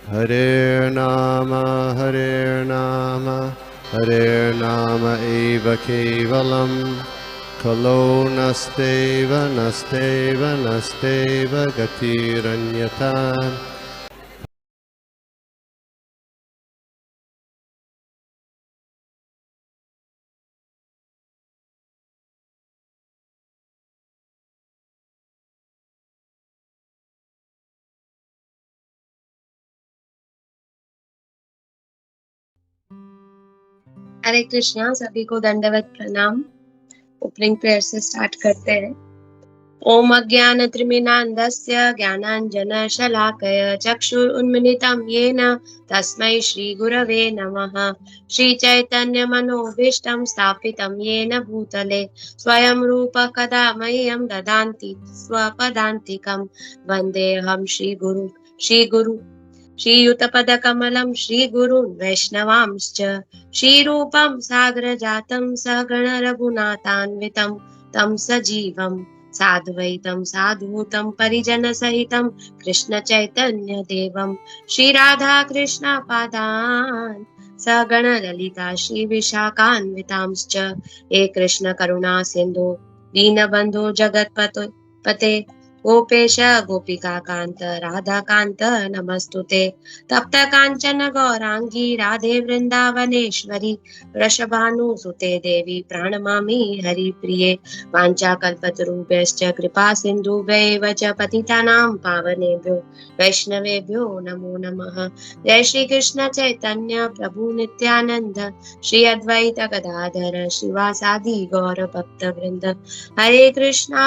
Hare Nama Hare Nama eva kevalam Kalo nasteva nasteva nasteva gatiranyata. हरे कृष्णा, सभी को दंडवत प्रणाम। ओपनिंग प्रेयर से स्टार्ट करते हैं। ओम अज्ञान त्रिमिनान्दस्य ज्ञानाञ्जनशलाकय चक्षुरुन्मिलितं येन तस्मै श्रीगुरवे नमः। श्रीचैतन्यमनोभीष्टं स्थापितं येन भूतले स्वयं रूप कदा मह्यं ददाति स्वपदान्तिकं। वन्देऽहं श्रीगुरु श्रीयुतपदकमलं श्रीगुरुन् वैष्णवांश्च श्रीरूपं सागरजातं सहगण रघुनाथान्वितं तं सजीवं साद्वैतं साधूतं परिजनसहितं कृष्ण चैतन्य देवं श्रीराधा कृष्ण पादान् सगण ललिता श्री विशाखान्वितांश्च हे कृष्ण करुणा सिन्धु दीनबन्धु जगत्पते गोपेश गोपिका कांत राधा कांत नमस्तुते। तप्त कांचन गौरांगी राधे वृंदावनेश्वरी वृषभानुसुते देवी प्रणमामि हरिप्रिये। वाञ्छाकल्पतरुभ्यश्च कृपा सिन्धुभ्यैव च पतितानां पावनेभ्यो वैष्णवेभ्यो नमो नमः। जय श्री कृष्ण चैतन्य प्रभु नित्यानंद श्री अद्वैत गदाधर श्रीवासादि गौर भक्त वृंद। हरे कृष्णा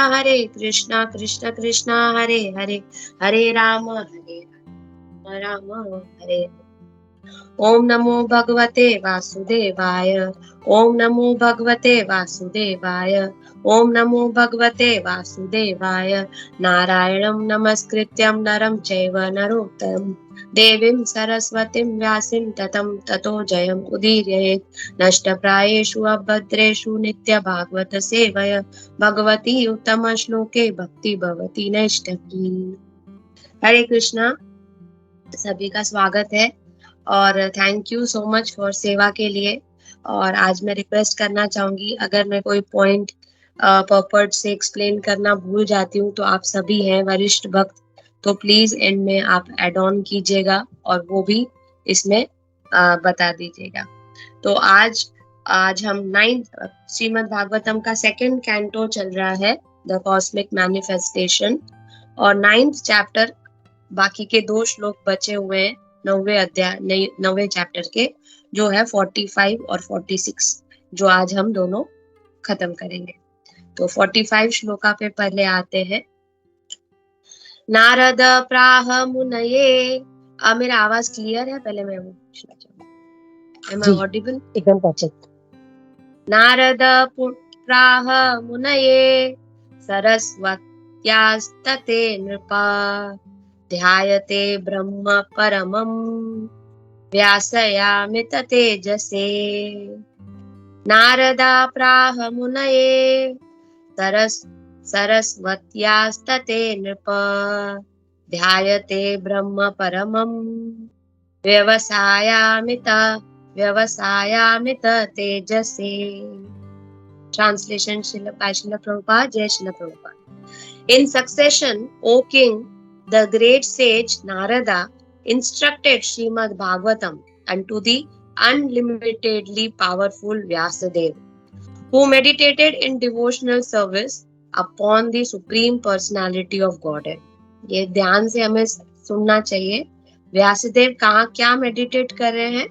कृष्ण कृष्णा हरे हरे हरे राम राम हरे। ओम नमो भगवते वासुदेवाय। ओम नमो भगवते वासुदेवाय। ओम नमो भगवते वासुदेवाय। नारायणं नमस्कृत्यं नरं चैव नरोत्तमं देवीं सरस्वतीं व्यासीं ततो जयम् उदीरयेत्। नष्टप्रायेषु अभद्रेषु नित्यभागवत सेवय भगवती उत्तम श्लोके भक्ति भवती नैष्ठकी। हरे कृष्णा, सभी का स्वागत है और thank you so much for सेवा के लिए। और आज मैं रिक्वेस्ट करना चाहूंगी, अगर मैं कोई पॉइंट पर्पट से एक्सप्लेन करना भूल जाती हूँ तो आप सभी हैं वरिष्ठ भक्त, तो प्लीज एंड में आप एड ऑन कीजिएगा और वो भी इसमें बता दीजिएगा। तो आज हम 9th श्रीमद् भागवतम का 2nd कैंटो चल रहा है, द कॉस्मिक मैनिफेस्टेशन, और 9th चैप्टर, बाकी के 2 श्लोक बचे हुए हैं 9वें चैप्टर के, जो है 45 और 46, जो आज हम दोनों खत्म करेंगे। तो 45 श्लोका पे पहले आते हैं। नारद प्राह मुनये। मेरा आवाज क्लियर है? पहले मैं वो पूछना चाहूंगी, एम आई ऑडिबल? एकदम परफेक्ट। नारद प्राह मुनये सरस्वत्यास्तते नृपा ध्यायते ब्रह्म परमं व्यासयामित तेजसे। नारदा प्राह मुनये सरस्वत्यास्तते नृप ध्यायते ब्रह्म परमं व्यवसायामित तेजसे। Translation by Srila Prabhupada, Jai Srila Prabhupada. In succession, O king, the great sage Narada instructed Srimad Bhagavatam unto the unlimitedly powerful Vyasadeva, who meditated in devotional service upon the Supreme Personality of Godhead. ये ध्यान से हमें सुनना चाहिए। व्यासदेव कहाँ क्या meditate कर रहे हैं?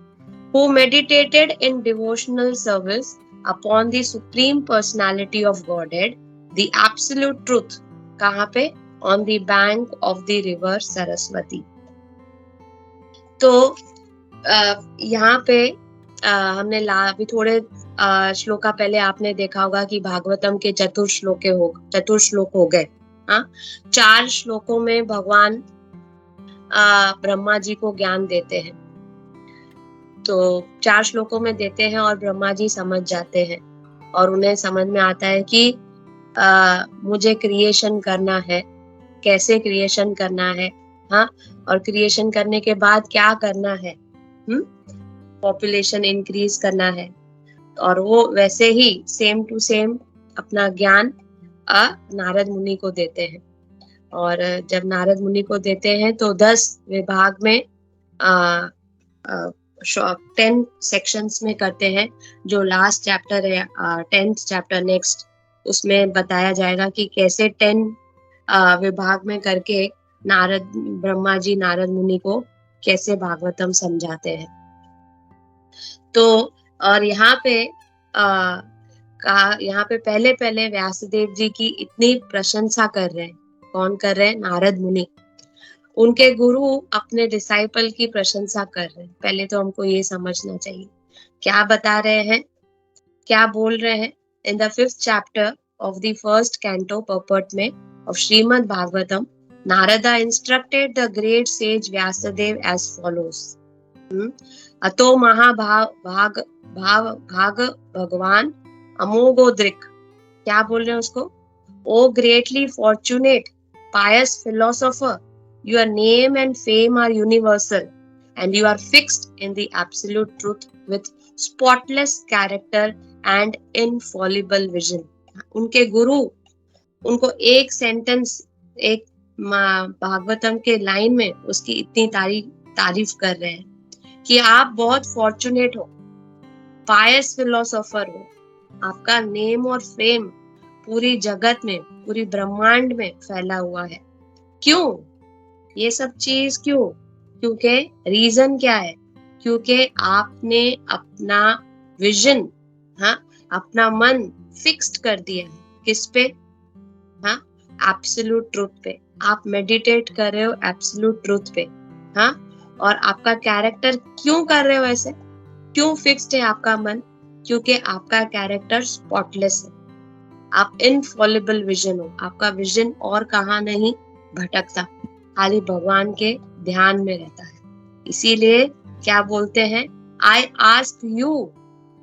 Who meditated in devotional service upon the Supreme Personality of Godhead, the Absolute Truth. कहाँ पे? On the bank of the river Saraswati. तो यहाँ पे हमने अभी थोड़े श्लोका पहले आपने देखा होगा कि भागवतम के चतुर्श्लोक हो गए। 4 श्लोकों में भगवान ब्रह्मा जी को ज्ञान देते हैं, तो 4 श्लोकों में देते हैं और ब्रह्मा जी समझ जाते हैं और उन्हें समझ में आता है कि मुझे क्रिएशन करना है, कैसे क्रिएशन करना है, हाँ, और क्रिएशन करने के बाद क्या करना है, पॉपुलेशन इंक्रीज करना है, और वो वैसे ही सेम टू सेम अपना ज्ञान नारद मुनि को देते हैं। और जब नारद मुनि को देते हैं तो 10 विभाग में 10 सेक्शंस में करते हैं। जो लास्ट चैप्टर है 10th चैप्टर नेक्स्ट, उसमें बताया जाएगा कि कैसे 10 विभाग में करके नारद ब्रह्मा जी नारद मुनि को कैसे भागवतम समझाते हैं। तो और यहाँ पे पहले व्यासदेव जी की इतनी प्रशंसा कर रहे हैं। कौन कर रहे हैं? नारद मुनि। उनके गुरु अपने डिसाइपल की प्रशंसा कर रहे हैं। पहले तो हमको ये समझना चाहिए क्या बता रहे हैं, क्या बोल रहे हैं। In the 5th chapter of the 1st canto purport में of Srimad Bhagavatam, Narada instructed the great sage Vyasadeva as follows. अतो महाभाग भगवान अमोघोदृक। क्या बोल रहे हैं उसको? O greatly fortunate pious philosopher, your name and fame are universal, and you are fixed in the absolute truth with spotless character and infallible vision. उनके गुरु उनको एक सेंटेंस, एक भागवतम के लाइन में उसकी इतनी तारीफ कर रहे हैं कि आप बहुत फॉर्चुनेट हो, पायस फिलोसोफर हो, आपका नेम और फेम पूरी जगत में, पूरी ब्रह्मांड में फैला हुआ है। क्यों ये सब चीज? क्यों? क्योंकि रीजन क्या है? क्योंकि आपने अपना विजन, अपना मन फिक्स्ड कर दिया है। किस पे? एब्सोल्यूट ट्रुथ पे। आप मेडिटेट कर रहे हो एब्सोल्यूट ट्रुथ पे। और आपका कैरेक्टर क्यों कर रहे हो ऐसे? क्यों फिक्स्ड है आपका मन? क्योंकि आपका कैरेक्टर स्पॉटलेस है, आप इनफॉलिबल विजन हो। आपका विजन और कहाँ नहीं भटकता, खाली भगवान के ध्यान में रहता है। इसीलिए क्या बोलते हैं? I ask you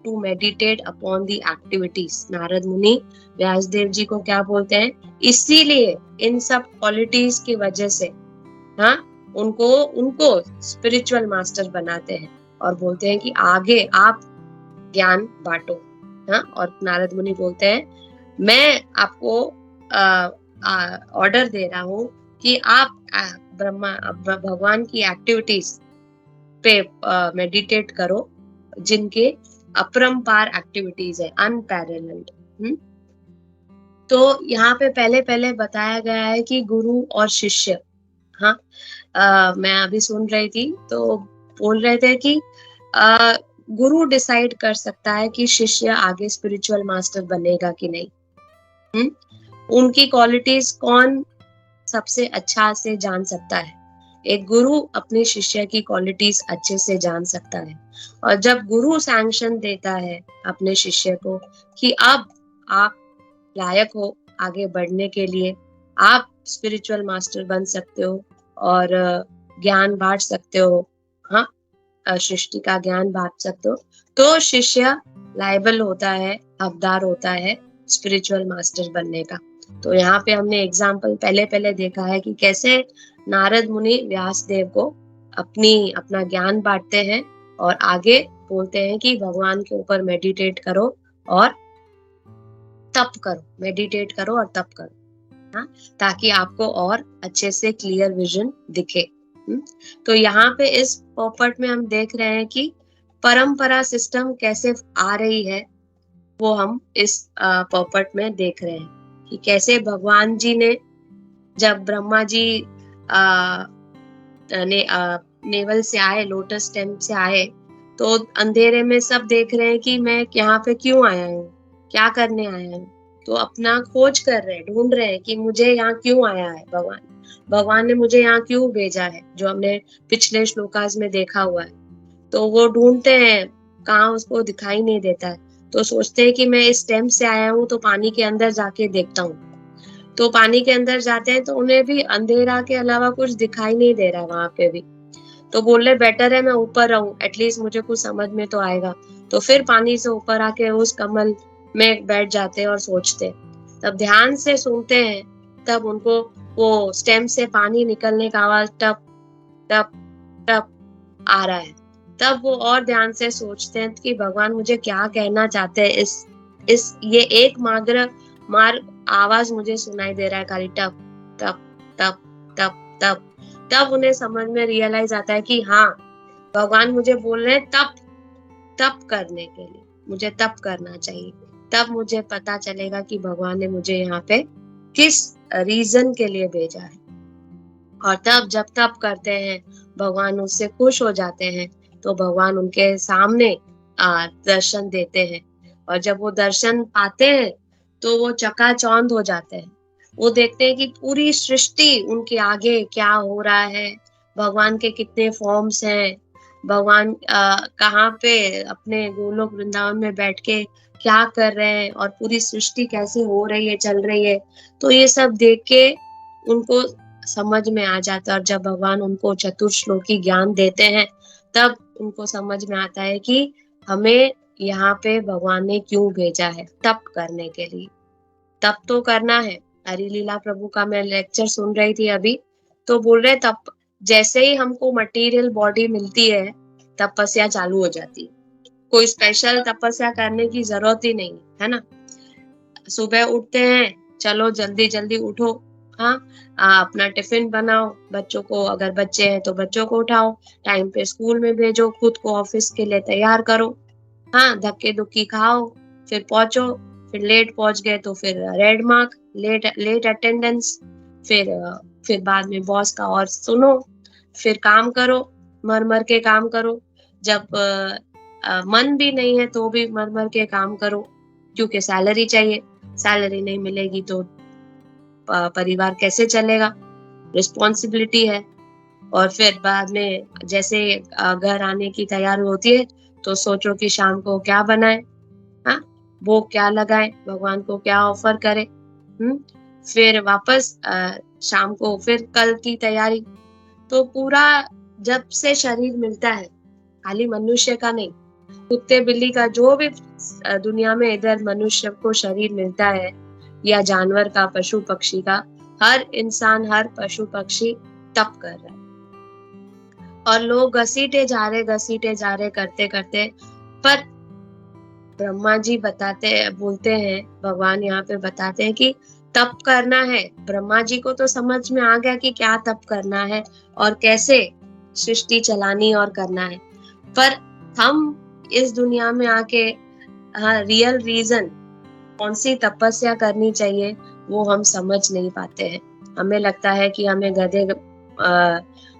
to meditate upon the activities. Narad Muni Vyasdev जी को क्या बोलते हैं? इसीलिए इन सब क्वालिटीज की वजह से उनको स्पिरिचुअल मास्टर बनाते हैं और बोलते हैं कि आगे आप ज्ञान बांटो। और नारद मुनि बोलते हैं मैं आपको ऑर्डर दे रहा हूँ कि आप भगवान की एक्टिविटीज पे मेडिटेट करो, जिनके अपरंपार एक्टिविटीज है, अनपैरेलल्ड। तो यहाँ पे पहले बताया गया है कि गुरु और शिष्य, मैं अभी सुन रही थी तो बोल रहे थे कि गुरु डिसाइड कर सकता है कि शिष्य आगे स्पिरिचुअल मास्टर बनेगा कि नहीं। उनकी क्वालिटीज कौन सबसे अच्छा से जान सकता है? एक गुरु अपने शिष्य की क्वालिटीज अच्छे से जान सकता है। और जब गुरु सैंक्शन देता है अपने शिष्य को कि अब आप लायक हो आगे बढ़ने के लिए, आप स्पिरिचुअल मास्टर बन सकते हो और ज्ञान बांट सकते हो, सृष्टि का ज्ञान बांट सकते हो, तो शिष्य लायबल होता है, हकदार होता है स्पिरिचुअल मास्टर बनने का। तो यहाँ पे हमने एग्जाम्पल पहले देखा है कि कैसे नारद मुनि व्यासदेव को अपना ज्ञान बांटते हैं और आगे बोलते हैं कि भगवान के ऊपर मेडिटेट करो और तप करो, मेडिटेट करो और तप करो, ताकि आपको और अच्छे से क्लियर विजन दिखे। तो यहाँ पे इस पोपट में हम देख रहे हैं कि परंपरा सिस्टम कैसे आ रही है, वो हम इस पोपट में देख रहे हैं कि कैसे भगवान जी ने, जब ब्रह्मा जी नेवल से आए, लोटस टेम्प से आए, तो अंधेरे में सब देख रहे हैं कि मैं यहाँ पे क्यों आया हूँ, क्या करने आया हूँ। तो अपना खोज कर रहे हैं, ढूंढ रहे हैं कि मुझे यहाँ क्यों आया है भगवान ने मुझे यहाँ क्यों भेजा है, जो हमने पिछले श्लोकास में देखा हुआ है। तो वो ढूंढते हैं, कहाँ उसको दिखाई नहीं देता है, तो सोचते हैं कि मैं इस टेम्प से आया हूँ तो पानी के अंदर जाके देखता हूँ। तो पानी के अंदर जाते हैं तो उन्हें भी अंधेरा के अलावा कुछ दिखाई नहीं दे रहा है वहां पे भी। तो बोल रहे बेटर है मैं ऊपर रहूं, एटलीस्ट मुझे कुछ समझ में तो आएगा। तो फिर पानी से ऊपर आके उस कमल में बैठ जाते हैं और सोचते हैं। तब ध्यान से सुनते हैं, तब उनको वो स्टेम से पानी निकलने का आवाज टप टप टप आ रहा है, तब वो और ध्यान से सोचते हैं कि भगवान मुझे क्या कहना चाहते हैं। इस ये एक मार आवाज मुझे सुनाई दे रहा है खाली टप टप टप टप टप। तब उन्हें समझ में रियलाइज आता है कि हाँ, भगवान मुझे बोल रहे हैं तप करने के लिए, मुझे तप करना चाहिए। तब मुझे पता चलेगा कि भगवान ने मुझे यहाँ पे किस रीजन के लिए भेजा है। और तब जब तप करते हैं, भगवान उससे खुश हो जाते हैं, तो भगवान उनके सामने दर्शन देते हैं। और जब वो दर्शन पाते हैं तो वो चकाचौंध हो जाते हैं। वो देखते हैं कि पूरी सृष्टि उनके आगे क्या हो रहा है, भगवान के कितने फॉर्म्स हैं, भगवान कहाँ पे अपने गोलोक वृंदावन में बैठ के क्या कर रहे हैं, और पूरी सृष्टि कैसे हो रही है, चल रही है। तो ये सब देख के उनको समझ में आ जाता है। और जब भगवान उनको चतुर्श्लोकी ज्ञान देते हैं, तब उनको समझ में आता है कि हमें यहाँ पे भगवान ने क्यों भेजा है, तप करने के लिए। तप तो करना है। हरि लीला प्रभु का मैं लेक्चर सुन रही थी अभी, तो बोल रहे तप जैसे ही हमको मटेरियल बॉडी मिलती है, तपस्या चालू हो जाती है। कोई स्पेशल तपस्या करने की जरूरत ही नहीं है ना। सुबह उठते हैं, चलो जल्दी जल्दी उठो, हाँ, अपना टिफिन बनाओ, बच्चों को, अगर बच्चे हैं तो बच्चों को उठाओ, टाइम पे स्कूल में भेजो, खुद को ऑफिस के लिए तैयार करो, हाँ, धक्के दुक्की खाओ, फिर पहुंचो, फिर लेट पहुंच गए तो फिर रेड मार्क, लेट अटेंडेंस, फिर बाद में बॉस का और सुनो, फिर काम करो, मर मर के काम करो। जब मन भी नहीं है तो भी मर मर के काम करो, क्योंकि सैलरी चाहिए। सैलरी नहीं मिलेगी तो परिवार कैसे चलेगा, रिस्पॉन्सिबिलिटी है। और फिर बाद में जैसे घर आने की तैयारी होती है, तो सोचो कि शाम को क्या बनाए, हाँ, भोग क्या लगाए, भगवान को क्या ऑफर करे। फिर वापस शाम को फिर कल की तैयारी। तो पूरा जब से शरीर मिलता है, खाली मनुष्य का नहीं, कुत्ते बिल्ली का, जो भी दुनिया में इधर मनुष्य को शरीर मिलता है, या जानवर का, पशु पक्षी का, हर इंसान, हर पशु पक्षी तप कर रहा है। और लोग घसीटे जा रहे करते करते, पर ब्रह्मा जी बोलते हैं, भगवान यहाँ पे बताते हैं कि तप करना है। ब्रह्मा जी को तो समझ में आ गया कि क्या तप करना है और कैसे सृष्टि चलानी और करना है, पर हम इस दुनिया में आके, हाँ, रियल रीजन कौन सी तपस्या करनी चाहिए वो हम समझ नहीं पाते हैं। हमें लगता है कि हमें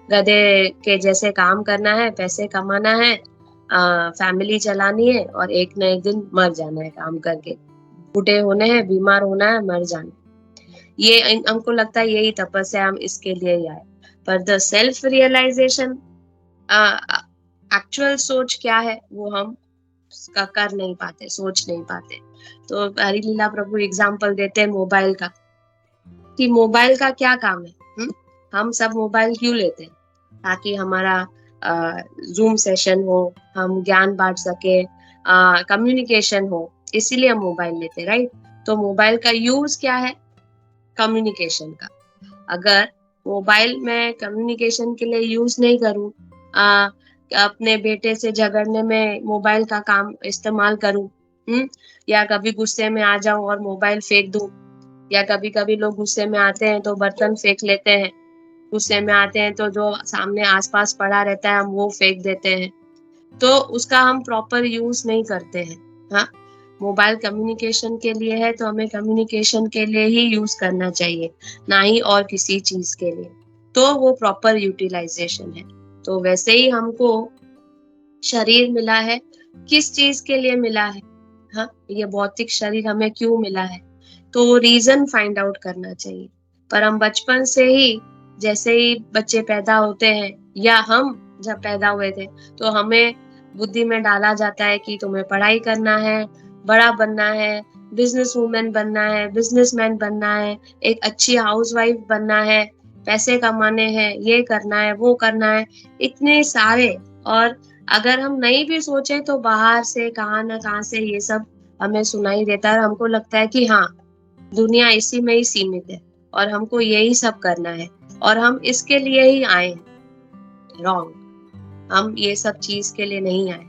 गधे के जैसे काम करना है, पैसे कमाना है, फैमिली चलानी है, और एक न एक दिन मर जाना है काम करके, बूढ़े होने हैं, बीमार होना है, मर जाना। ये हमको लगता है यही तपस्या, हम इसके लिए ही आए। पर द सेल्फ रियलाइजेशन, एक्चुअल सोच क्या है, वो हम का कर नहीं पाते, सोच नहीं पाते। तो हरि लीला प्रभु एग्जाम्पल देते हैं मोबाइल का, कि मोबाइल का क्या काम है। हम सब मोबाइल क्यों लेते हैं? ताकि हमारा जूम सेशन हो, हम ज्ञान बांट सके, कम्युनिकेशन हो, इसीलिए हम मोबाइल लेते हैं, राइट। तो मोबाइल का यूज क्या है? कम्युनिकेशन का। अगर मोबाइल में कम्युनिकेशन के लिए यूज नहीं करूं, अपने बेटे से झगड़ने में मोबाइल का काम इस्तेमाल करूं, या कभी गुस्से में आ जाऊं और मोबाइल फेंक दूं, या कभी कभी लोग गुस्से में आते हैं तो बर्तन फेंक लेते हैं, गुस्से में आते हैं तो जो सामने आसपास पड़ा रहता है हम वो फेंक देते हैं, तो उसका हम प्रॉपर यूज नहीं करते हैं। हाँ, मोबाइल कम्युनिकेशन के लिए है तो हमें कम्युनिकेशन के लिए ही यूज करना चाहिए, ना ही और किसी चीज के लिए, तो वो प्रॉपर यूटिलाइजेशन है। तो वैसे ही हमको शरीर मिला है, किस चीज के लिए मिला है, हाँ, ये भौतिक शरीर हमें क्यों मिला है, तो वो रीजन फाइंड आउट करना चाहिए। पर हम बचपन से ही, जैसे ही बच्चे पैदा होते हैं, या हम जब पैदा हुए थे, तो हमें बुद्धि में डाला जाता है कि तुम्हें पढ़ाई करना है, बड़ा बनना है, बिजनेस वूमेन बनना है, बिजनेसमैन बनना है, एक अच्छी हाउसवाइफ बनना है, पैसे कमाने हैं, ये करना है, वो करना है, इतने सारे। और अगर हम नहीं भी सोचे तो बाहर से कहाँ ना कहाँ से ये सब हमें सुनाई देता है, हमको लगता है कि हाँ, दुनिया इसी में ही सीमित है और हमको यही सब करना है और हम इसके लिए ही आए हैं। रॉन्ग, हम ये सब चीज के लिए नहीं आए।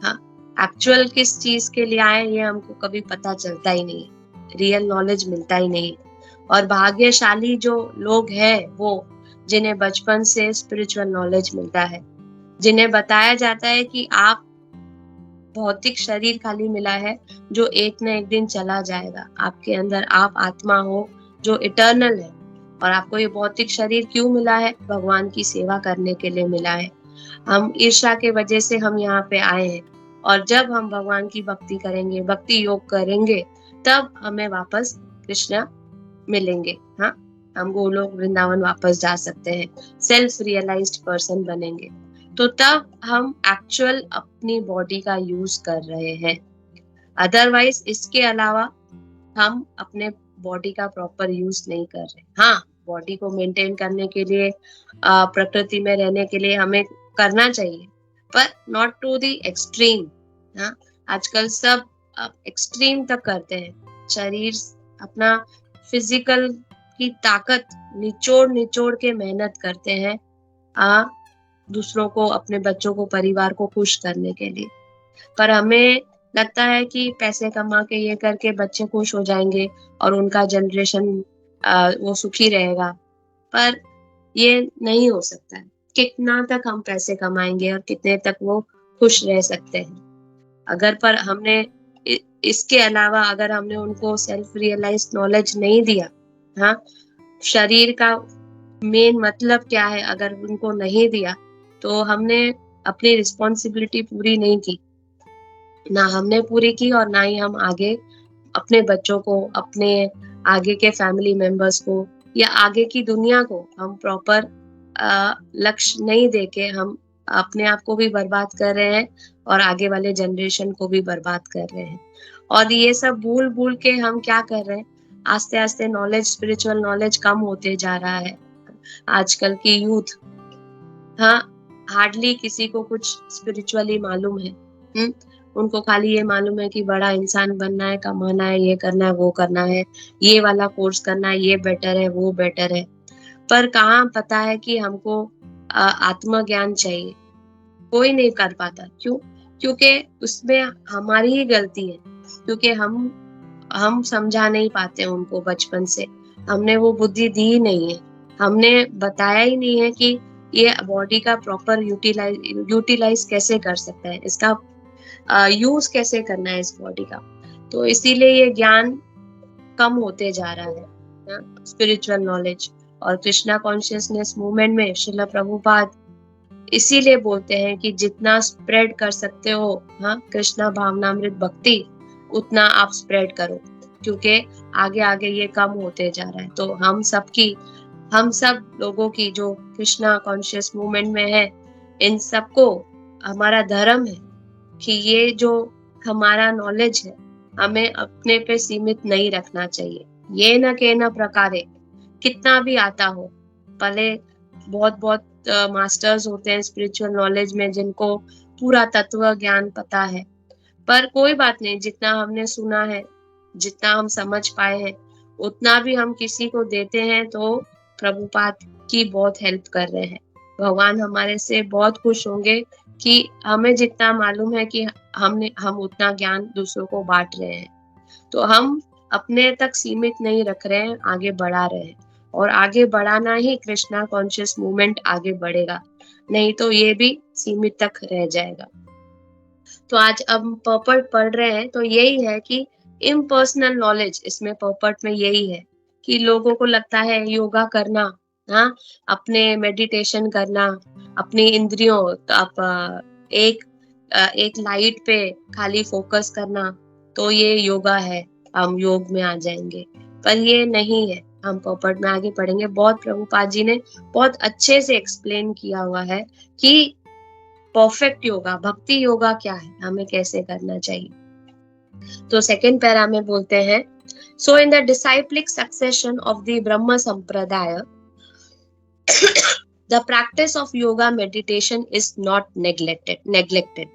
हाँ, एक्चुअल किस चीज के लिए आए ये हमको कभी पता चलता ही नहीं है, रियल नॉलेज मिलता ही नहीं। और भाग्यशाली जो लोग हैं वो जिन्हें बचपन से स्पिरिचुअल नॉलेज मिलता है, जिन्हें बताया जाता है कि आप भौतिक शरीर खाली मिला है जो एक न एक दिन चला जाएगा, आपके अंदर आप आत्मा हो जो इटर्नल है। और आपको ये भौतिक शरीर क्यों मिला है? भगवान की सेवा करने के लिए मिला है। हम ईर्ष्या के वजह से हम यहाँ पे आए हैं और जब हम भगवान की भक्ति करेंगे, भक्ति योग करेंगे, तब हमें वापस कृष्ण मिलेंगे। हाँ, हम गोलोक वृंदावन वापस जा सकते हैं, सेल्फ रियलाइज्ड पर्सन बनेंगे। तो तब हम एक्चुअल अपनी बॉडी का यूज कर रहे हैं। अदरवाइज इसके अलावा हम अपने बॉडी का प्रॉपर यूज नहीं कर रहे। हाँ, बॉडी को मेंटेन करने के लिए, प्रकृति में रहने के लिए हमें करना चाहिए, पर नॉट टू दी एक्सट्रीम। हाँ, आजकल सब एक्सट्रीम तक करते हैं। शरीर अपना फिजिकल की ताकत निचोड़ निचोड़ के मेहनत करते हैं दूसरों को, अपने बच्चों को, परिवार को खुश करने के लिए। पर हमें लगता है कि पैसे कमा के ये करके बच्चे खुश हो जाएंगे और उनका जनरेशन वो सुखी रहेगा, पर ये नहीं हो सकता है। कितना तक हम पैसे कमाएंगे और कितने तक वो खुश रह सकते हैं? अगर पर हमने इसके अलावा अगर हमने उनको सेल्फ रियलाइज्ड नॉलेज नहीं दिया, हाँ, शरीर का मेन मतलब क्या है अगर उनको नहीं दिया, तो हमने अपनी रिस्पॉन्सिबिलिटी पूरी नहीं की। ना हमने पूरी की और ना ही हम आगे अपने बच्चों को, अपने आगे के फैमिली मेंबर्स को या आगे की दुनिया को हम प्रॉपर लक्ष्य नहीं देके हम अपने आप को भी बर्बाद कर रहे हैं और आगे वाले जनरेशन को भी बर्बाद कर रहे हैं। और ये सब भूल भूल के हम क्या कर रहे हैं, आस्ते आस्ते नॉलेज, स्पिरिचुअल नॉलेज कम होते जा रहा है। आजकल की यूथ, हाँ, हार्डली किसी को कुछ स्पिरिचुअली मालूम है। उनको खाली ये मालूम है कि बड़ा इंसान बनना है, कमाना है, ये करना है, वो करना है, ये वाला कोर्स करना है, ये बेटर है, वो बेटर है। पर कहाँ पता है कि हमको आत्मज्ञान चाहिए, कोई नहीं कर पाता। क्यों? क्योंकि उसमें हमारी ही गलती है, क्योंकि हम समझा नहीं पाते उनको बचपन से, हमने वो बुद्धि दी नहीं है, हमने बताया ही नहीं है कि ये बॉडी का प्रॉपर यूटिलाइज कैसे कर सकता है, इसका यूज कैसे करना है इस बॉडी का। तो इसीलिए ये ज्ञान कम होते जा रहा है, स्पिरिचुअल नॉलेज। और कृष्णा कॉन्शियसनेस मूवमेंट में श्रील प्रभुपाद इसीलिए बोलते हैं कि जितना स्प्रेड कर सकते हो, हाँ, कृष्णा भावनामृत भक्ति, उतना आप स्प्रेड करो, क्योंकि आगे आगे ये कम होते जा रहा है। तो हम सब लोगों की जो कृष्णा कॉन्शियस मूवमेंट में है, इन सबको हमारा धर्म है कि ये जो हमारा नॉलेज है हमें अपने पे सीमित नहीं रखना चाहिए। ये न के न प्रकारे, कितना भी आता हो, भले बहुत बहुत मास्टर्स होते हैं स्पिरिचुअल नॉलेज में जिनको पूरा तत्व ज्ञान पता है, पर कोई बात नहीं, जितना हमने सुना है, जितना हम समझ पाए हैं, उतना भी हम किसी को देते हैं तो प्रभुपाद की बहुत हेल्प कर रहे हैं। भगवान हमारे से बहुत खुश होंगे कि हमें जितना मालूम है कि हम उतना ज्ञान दूसरों को बांट रहे हैं। तो हम अपने तक सीमित नहीं रख रहे हैं, आगे बढ़ा रहे हैं, और आगे बढ़ाना ही कृष्णा कॉन्शियस मूवमेंट आगे बढ़ेगा, नहीं तो ये भी सीमित तक रह जाएगा। तो आज अब पर्पट पढ़ रहे हैं तो यही है कि इम्पर्सनल नॉलेज, इसमें पर्पट में यही है कि लोगों को लगता है योगा करना, हाँ, अपने मेडिटेशन करना, अपनी इंद्रियों, आप एक लाइट पे खाली फोकस करना, तो ये योगा है, हम योग में आ जाएंगे। पर ये नहीं है। हम पर्पट में आगे पढ़ेंगे, बहुत प्रभुपाद जी ने बहुत अच्छे से एक्सप्लेन किया हुआ है कि परफेक्ट योगा, भक्ति योगा क्या है, हमें कैसे करना चाहिए। तो सेकंड पैरा में बोलते हैं, so in the disciplic succession of the Brahma sampradaya the practice of yoga meditation is not neglected.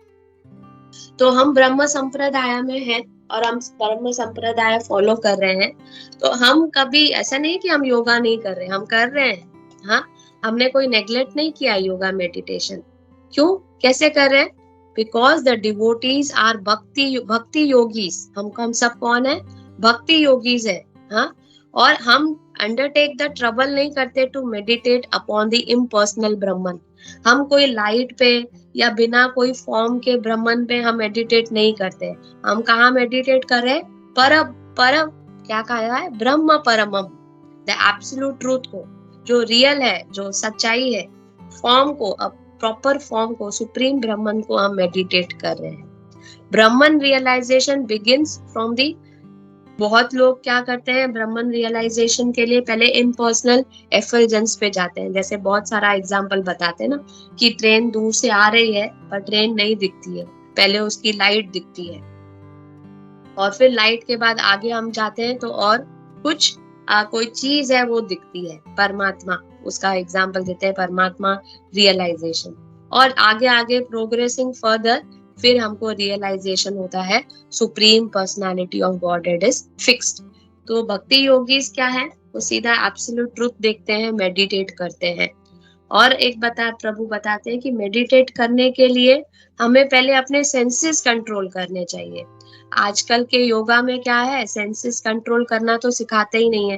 तो हम ब्रह्म संप्रदाय में हैं, और हम ब्रह्म संप्रदाय फॉलो कर रहे हैं, तो हम कभी ऐसा नहीं कि हम योगा नहीं कर रहे, हम कर रहे हैं। हाँ, हमने कोई नेग्लेक्ट नहीं किया योगा मेडिटेशन। क्यों, कैसे कर रहे हैं? बिकॉज द डिवोटीज आर भक्ति योगीज। हम सब कौन है? भक्ति योगीज है। हाँ, और हम अंडरटेक द ट्रबल नहीं करते to meditate upon the impersonal Brahman. हम कोई लाइट पे या बिना कोई फॉर्म के ब्रह्मन पे हम मेडिटेट नहीं करते। हम कहाँ मेडिटेट कर रहे हैं? परम क्या कहा है? ब्रह्म परमम, द एब्सोल्यूट ट्रूथ को, जो रियल है, जो सच्चाई है, फॉर्म को, अब प्रॉपर फॉर्म को, सुप्रीम ब्रह्मन को हम मेडिटेट कर रहे हैं। ब्रह्मन रियलाइजेशन बिगिंस फ्रॉम दी, बहुत लोग क्या करते हैं ब्रह्मन रियलाइजेशन के लिए पहले इम्पर्सनल एफल्जेंस पे जाते हैं। जैसे बहुत सारा एग्जांपल बताते हैं ना कि ट्रेन दूर से आ रही है पर ट्रेन नहीं दिखती है, पहले उसकी लाइट दिखती है, और फिर लाइट के बाद आगे हम जाते हैं तो और कुछ कोई चीज है वो दिखती है, परमात्मा, उसका एग्जांपल देते हैं परमात्मा रियलाइजेशन। और आगे आगे प्रोग्रेसिंग फर्दर फिर हमको रियलाइजेशन होता है supreme personality of godhead is fixed. तो भक्ति योगीज क्या है? वो सीधा एब्सोल्यूट ट्रुथ देखते हैं, मेडिटेट करते हैं। और एक प्रभु बताते हैं कि मेडिटेट करने के लिए हमें पहले अपने सेंसेस कंट्रोल करने चाहिए। आजकल के योगा में क्या है, सेंसेस कंट्रोल करना तो सिखाते ही नहीं है।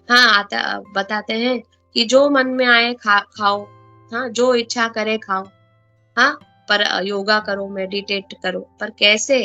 हाँ, बताते हैं कि जो मन में आए खाओ, हाँ, जो इच्छा करे खाओ, हाँ, पर योगा करो, मेडिटेट करो। पर कैसे?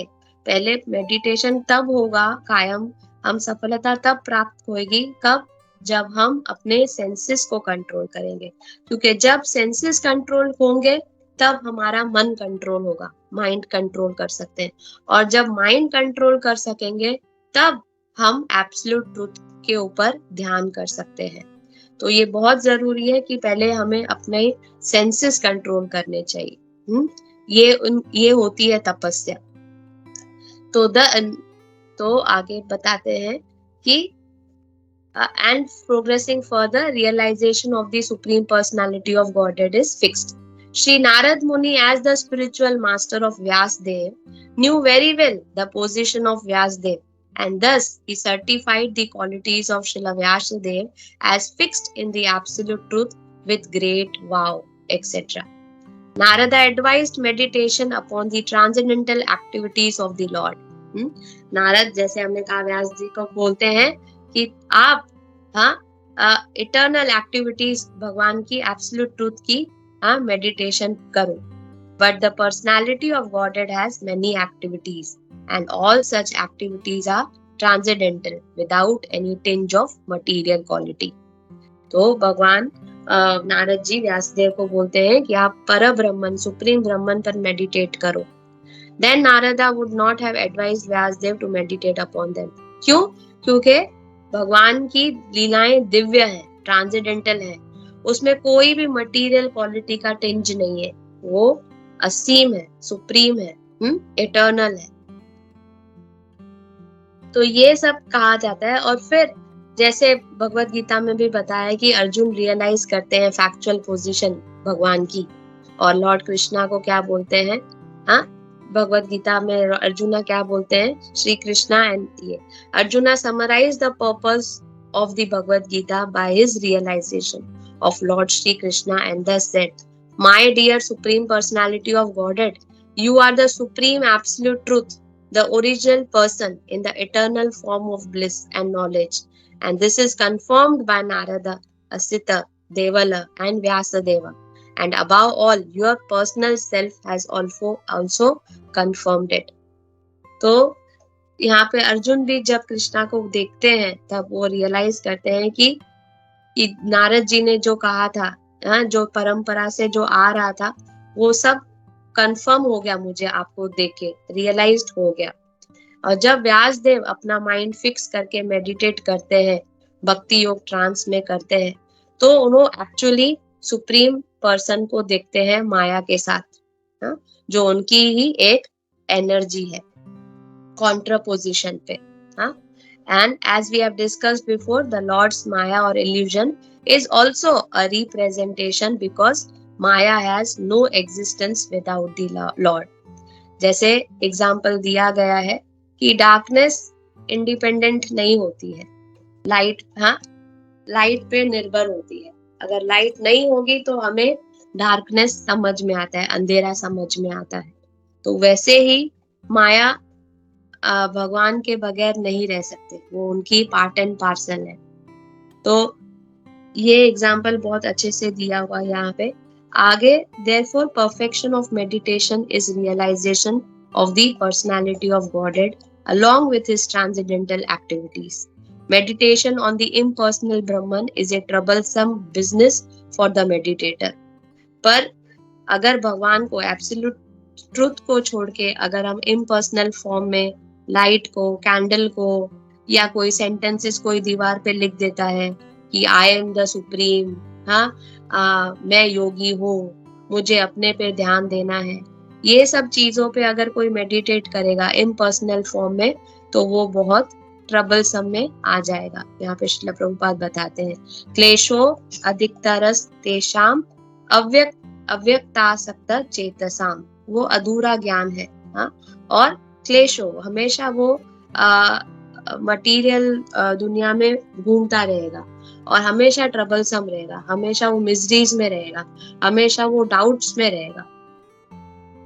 पहले मेडिटेशन तब होगा कायम, हम सफलता तब प्राप्त होगी, कब? जब हम अपने सेंसेस को कंट्रोल करेंगे। क्योंकि जब सेंसेस कंट्रोल होंगे तब हमारा मन कंट्रोल होगा, माइंड कंट्रोल कर सकते हैं। और जब माइंड कंट्रोल कर सकेंगे तब हम एब्सोल्यूट ट्रूथ के ऊपर ध्यान कर सकते हैं। तो ये बहुत जरूरी है कि पहले हमें अपने सेंसेस कंट्रोल करने चाहिए। ये होती है तपस्या। तो आगे बताते हैं कि and progressing further, realization of the supreme personality of Godhead is fixed. Shri Narad Muni, as the spiritual master of Vyasdev, knew very well the position of Vyasdev, and thus he certified the qualities of Srila Vyasadev as fixed in the absolute truth with great vow, etc. Narada advised meditation upon the transcendental activities of the Lord. Narad, जैसे हमने कहा, व्यास जी को बोलते हैं कि आप eternal activities, भगवान की एब्सोल्यूट ट्रूथ की मेडिटेशन करो। But the personality of Godhead has many activities and all such activities are transcendental without any tinge of material quality. तो भगवान नारद जी व्यासदेव को बोलते हैं कि आप पर ब्रह्मन, सुप्रीम ब्रह्मन पर मेडिटेट करो। Then Narada would not have advised Vyasdev to meditate upon them. क्यों? क्योंकि भगवान की लीलाएं दिव्य है, ट्रांसेंडेंटल है, उसमें कोई भी मटेरियल क्वालिटी का टिंज नहीं है, वो असीम है, सुप्रीम है, इटर्नल है। तो ये सब कहा जाता है। और फिर जैसे भगवत गीता में भी बताया है कि अर्जुन रियलाइज करते हैं फैक्चुअल पोजीशन भगवान की, और लॉर्ड कृष्णा को क्या बोलते हैं, भगवत गीता में अर्जुना क्या बोलते हैं, श्री कृष्णा एंड ये Arjuna summarize the purpose of the Bhagavad Gita by his realization of lord Shri Krishna and thus said, my dear supreme personality of Godhead, you are the supreme absolute truth, the original person in the eternal form of bliss and knowledge, and this is confirmed by Narada, Asita, Devala and Vyasadeva. And above all, your personal self has also confirmed it. तो यहाँ पे अर्जुन भी जब कृष्णा को देखते हैं तब वो रियलाइज करते हैं कि नारद जी ने जो कहा था, जो परंपरा से जो आ रहा था, वो सब कंफर्म हो गया, मुझे आपको देख के रियलाइज्ड हो गया। और जब व्यासदेव अपना माइंड फिक्स करके मेडिटेट करते हैं, भक्ति योग ट्रांस में करते हैं, तो उन्होंने एक्चुअली सुप्रीम पर्सन को देखते हैं माया के साथ, जो उनकी ही एक एनर्जी है, कॉन्ट्रापोजिशन पे। And as we have discussed before, the Lord's maya और illusion is also a representation, because maya has no existence without the Lord. जैसे एग्जाम्पल दिया गया है कि डार्कनेस इंडिपेंडेंट नहीं होती है, लाइट लाइट पे निर्भर होती है। अगर लाइट नहीं होगी तो हमें डार्कनेस समझ में आता है, अंधेरा समझ में आता है। तो वैसे ही माया भगवान के बगैर नहीं रह सकते, वो उनकी पार्ट एंड पार्सल है। तो ये एग्जाम्पल बहुत अच्छे से दिया हुआ है यहाँ पे। आगे, therefore perfection of meditation is realization of the personality of Godhead along with his transcendental activities. Meditation on the impersonal Brahman is a troublesome business for the meditator. पर अगर भगवान को एब्सोल्यूट ट्रुथ को छोड़ के अगर हम इम्पर्सनल फॉर्म में लाइट को, कैंडल को, या कोई सेंटेंसेस कोई दीवार पे लिख देता है कि आई एम द सुप्रीम, मैं योगी हूँ, मुझे अपने पे ध्यान देना है, ये सब चीजों पे अगर कोई मेडिटेट करेगा इम्पर्सनल फॉर्म में तो वो बहुत ट्रबलसम में आ जाएगा। यहाँ पे श्रील प्रभुपाद बताते हैं, क्लेशो अधिकतरस तेषाम अव्यक्तासक्त चेतसाम, वो अधूरा ज्ञान है। और क्लेशो, हमेशा वो मटीरियल दुनिया में घूमता रहेगा और हमेशा ट्रबलसम रहेगा, हमेशा वो मिजरीज में रहेगा, हमेशा वो डाउट्स में रहेगा।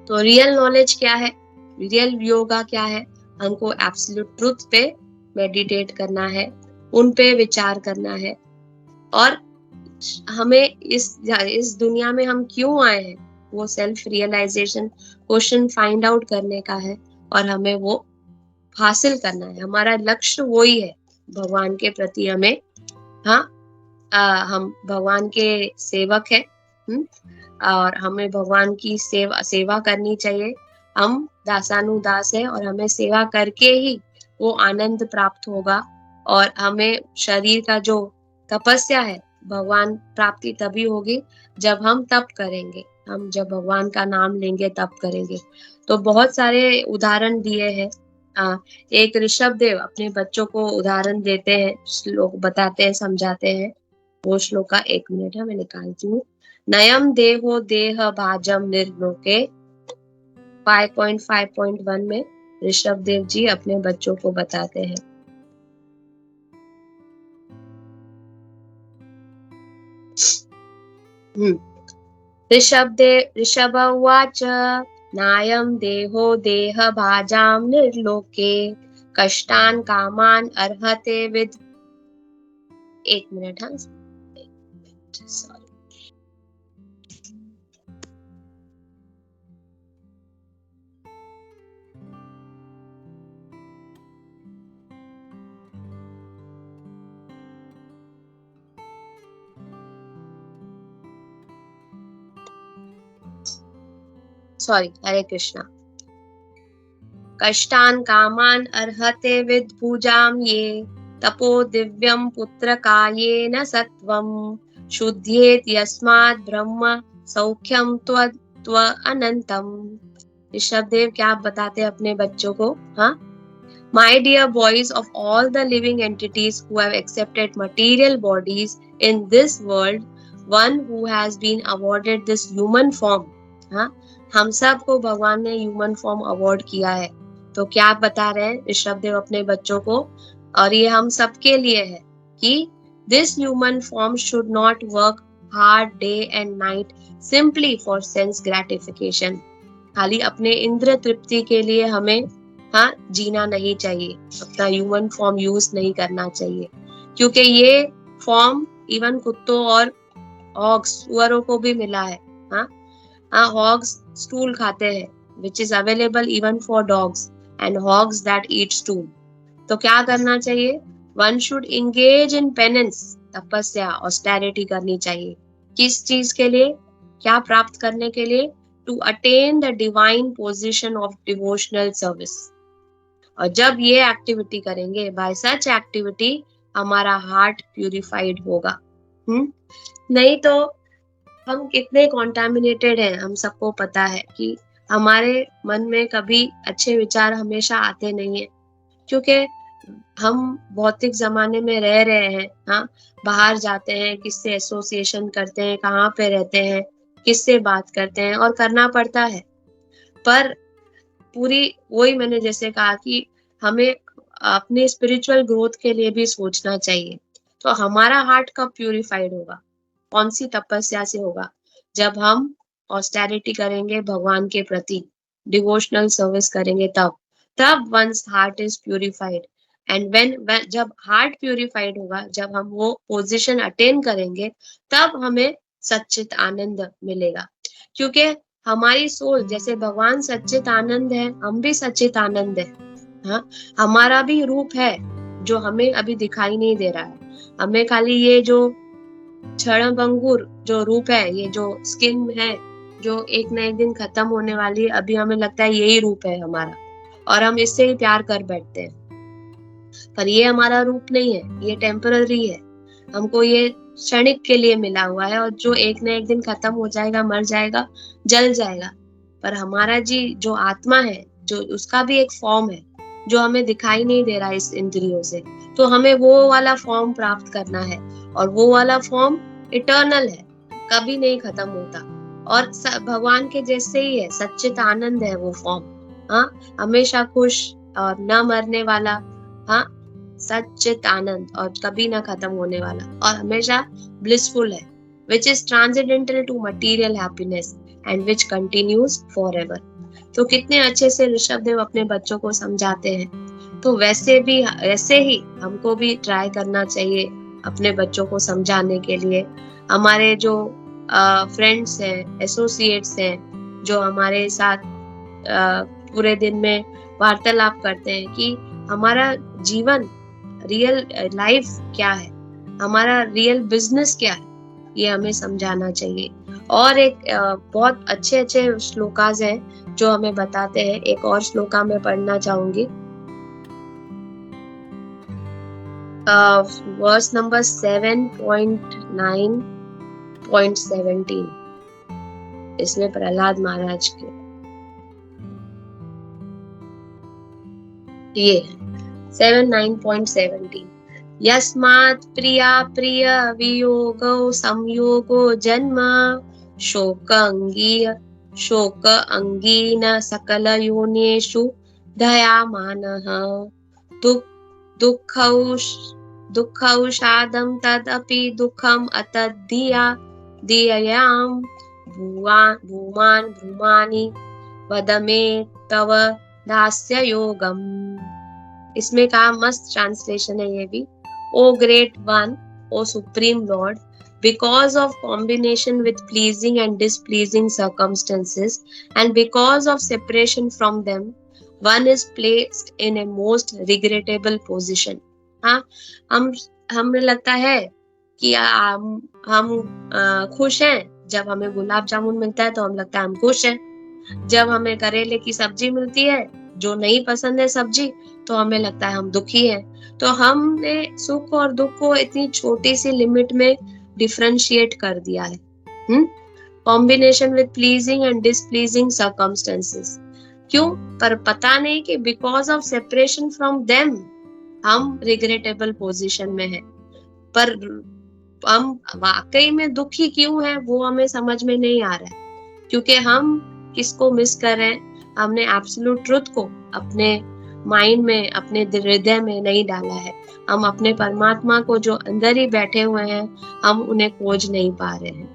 तो रियल नॉलेज क्या है, रियल योगा क्या है? हमको एब्सोल्यूट ट्रुथ पे मेडिटेट करना है, उन पे विचार करना है, और हमें इस दुनिया में हम क्यों आए हैं वो self realization question find out करने का है, और हमें वो हासिल करना है। हमारा लक्ष्य वही है, भगवान के प्रति हमें हम भगवान के सेवक है, और हमें भगवान की सेवा करनी चाहिए। हम दासानुदास है और हमें सेवा करके ही वो आनंद प्राप्त होगा, और हमें शरीर का जो तपस्या है, भगवान प्राप्ति तभी होगी जब हम तप करेंगे, हम जब भगवान का नाम लेंगे तप करेंगे। तो बहुत सारे उदाहरण दिए हैं। एक ऋषभ देव अपने बच्चों को उदाहरण देते हैं, श्लोक बताते हैं, समझाते हैं। वो श्लोक का 1 मिनट है, मैं निकालती हूँ। नयम देहो देह भाजम निर्लोके 5.5.1 में ऋषभ देव जी अपने बच्चों को बताते हैं। ऋषभ उवाच नायम देहो देह भाजाम निर्लोके कष्टान कामान अर्हते विद। 1 मिनट, सॉरी। हरे कृष्णा। कष्टान कामान अर्हते विद पूजाम ये तपो दिव्यम पुत्र कायेन सत्वम शुद्धेत यस्मात् ब्रह्म सौख्यम त्व अनंतम। ऋषभ देव क्या आप बताते अपने बच्चों को? My dear boys, of all the living entities who have accepted material bodies in this world, one who has been awarded this human form, हम सब को भगवान ने ह्यूमन फॉर्म अवार्ड किया है। तो क्या आप बता रहे हैं ऋषभ देव अपने बच्चों को, और ये हम सबके लिए है, कि this human form should not work hard day and night simply for sense gratification. खाली अपने इंद्र तृप्ति के लिए हमें जीना नहीं चाहिए, अपना ह्यूमन फॉर्म यूज नहीं करना चाहिए, क्योंकि ये फॉर्म इवन कुत्तों और हॉग्स, सुअरों को भी मिला है। हॉग्स स्टूल खाते हैं, which is available even for dogs, and hogs that eat stool. तो क्या करना चाहिए? One should engage in penance, तपस्या, austerity करनी चाहिए। किस चीज के लिए? क्या प्राप्त करने के लिए? To attain the divine position of devotional service. और जब ये एक्टिविटी करेंगे, by such activity हमारा हार्ट प्यूरिफाइड होगा। नहीं तो हम कितने कॉन्टामिनेटेड हैं, हम सबको पता है कि हमारे मन में कभी अच्छे विचार हमेशा आते नहीं है, क्योंकि हम भौतिक जमाने में रह रहे हैं। बाहर जाते हैं, किससे एसोसिएशन करते हैं, कहाँ पे रहते हैं, किससे बात करते हैं, और करना पड़ता है। पर पूरी वही मैंने जैसे कहा कि हमें अपने स्पिरिचुअल ग्रोथ के लिए भी सोचना चाहिए। तो हमारा हार्ट कब प्यूरिफाइड होगा? कौन सी तपस्या से होगा? जब हम ऑस्टेरिटी करेंगे भगवान के प्रति, डिवोशनल सर्विस करेंगे तब once heart is purified. And when जब हार्ट प्यूरिफाइड होगा, जब हम वो पोजीशन अटेन करेंगे, तब हमें सच्चित आनंद मिलेगा। क्योंकि हमारी सोल, जैसे भगवान सच्चित आनंद है, हम भी सच्चित आनंद है। हाँ, हमारा भी रूप है जो हमें अभी दिखाई नहीं दे रहा है। हमें खाली ये जो क्षणभंगुर जो रूप है, ये जो स्किन है, जो एक ना एक दिन खत्म होने वाली है, अभी हमें लगता है यही रूप है हमारा, और हम इससे ही प्यार कर बैठते हैं। पर ये हमारा रूप नहीं है, ये टेम्पररी है। हमको ये क्षणिक के लिए मिला हुआ है, और जो एक ना एक दिन खत्म हो जाएगा, मर जाएगा, जल जाएगा। पर हमारा जी जो आत्मा है, जो उसका भी एक फॉर्म है जो हमें दिखाई नहीं दे रहा है इस इंद्रियों से। तो हमें वो वाला फॉर्म प्राप्त करना है, और वो वाला फॉर्म इटर्नल है, कभी नहीं खत्म होता, और भगवान के जैसे ही है, सच्चित आनंद है वो फॉर्म। हाँ, हमेशा खुश और न मरने वाला, हाँ, सच्चित आनंद, और कभी ना खत्म होने वाला, और हमेशा ब्लिसफुल है, which is transcendental to material happiness and which continues forever। तो कितने अच्छे से ऋषभ देव अपने बच्चों को समझाते हैं। तो वैसे ही हमको भी ट्राई करना चाहिए अपने बच्चों को समझाने के लिए। हमारे जो फ्रेंड्स हैं, एसोसिएट्स हैं, जो हमारे साथ पूरे दिन में वार्तालाप करते हैं कि हमारा जीवन, रियल लाइफ क्या है, हमारा रियल बिजनेस क्या है, ये हमें समझाना चाहिए। और एक बहुत अच्छे श्लोकास हैं जो हमें बताते हैं। एक और श्लोका मैं पढ़ना चाहूंगी, वर्स नंबर 7.9.17। इसमें प्रहलाद महाराज के ये 7.9.17। यस्मात् प्रिया प्रिय वियोगो संयोगो जन्म शोक अंगीन सकल योनिषु दयामानः दुःखौषादं तदपि दुःखम् अतद्धियां भूमानि वद मे तव दास्य योगम। इसमें कहा, मस्त ट्रांसलेशन है ये भी। O great one, O supreme Lord, because of combination with pleasing and displeasing circumstances and because of separation from them, one is placed in a most regrettable position। हाँ, हमें लगता है कि हम खुश हैं। जब हमें गुलाब जामुन मिलता है तो हम लगता है हम खुश हैं। जब हमें करेले की सब्जी मिलती है, जो नहीं पसंद है सब्जी, तो हमें लगता है हम दुखी हैं। तो हमने सुख और दुख को इतनी छोटी सी लिमिट में डिफरेंशिएट कर दिया है। Combination with pleasing and displeasing circumstances. क्यों? पर पता नहीं कि because of separation from them हम रिग्रेटेबल पोजीशन में है। पर हम वाकई में दुखी क्यों है वो हमें समझ में नहीं आ रहा है, क्योंकि हम किसको मिस कर रहे हैं? हमने एब्सोल्यूट ट्रुथ को अपने माइंड में, अपने हृदय में नहीं डाला है। हम अपने परमात्मा को जो अंदर ही बैठे हुए हैं, हम उन्हें खोज नहीं पा रहे हैं।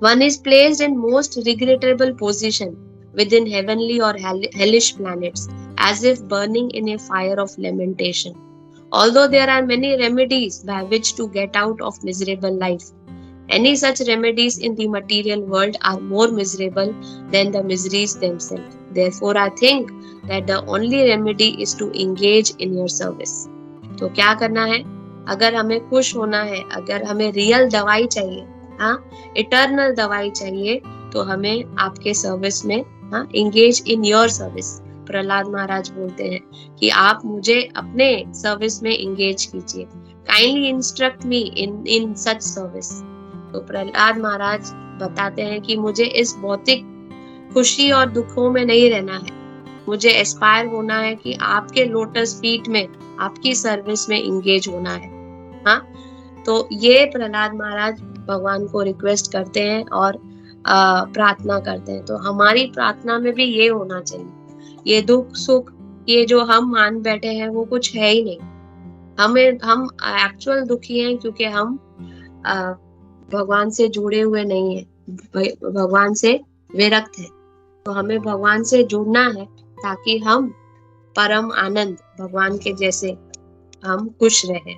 One is placed in most regrettable position within heavenly or hellish planets, as if burning in a fire of lamentation. Although there are many remedies by which to get out of miserable life, any such remedies in the material world are more miserable than the miseries themselves. Therefore, I think that the only remedy is to engage in your service. तो क्या करना है? अगर हमें खुश होना है, अगर हमें रियल दवाई चाहिए, हाँ, इटर्नल दवाई चाहिए, तो हमें आपके सर्विस में, हाँ, engage in your service। Prahlad महाराज बोलते हैं कि आप मुझे अपने सर्विस में engage कीजिए। Kindly instruct me in such service। तो प्रहलाद महाराज बताते हैं कि मुझे इस भौतिक खुशी और दुखों में नहीं रहना है, मुझे एस्पायर होना है कि आपके लोटस फीट में, आपकी सर्विस में इंगेज होना है। हाँ, तो ये प्रहलाद महाराज भगवान को रिक्वेस्ट करते हैं और प्रार्थना करते हैं। तो हमारी प्रार्थना में भी ये होना चाहिए। ये दुख सुख ये जो हम मान बैठे हैं वो कुछ है ही नहीं। हम एक्चुअल दुखी हैं क्योंकि हम भगवान से जुड़े हुए नहीं है, भगवान से विरक्त है। तो हमें भगवान से जुड़ना है ताकि हम परम आनंद भगवान के जैसे हम खुश रहें।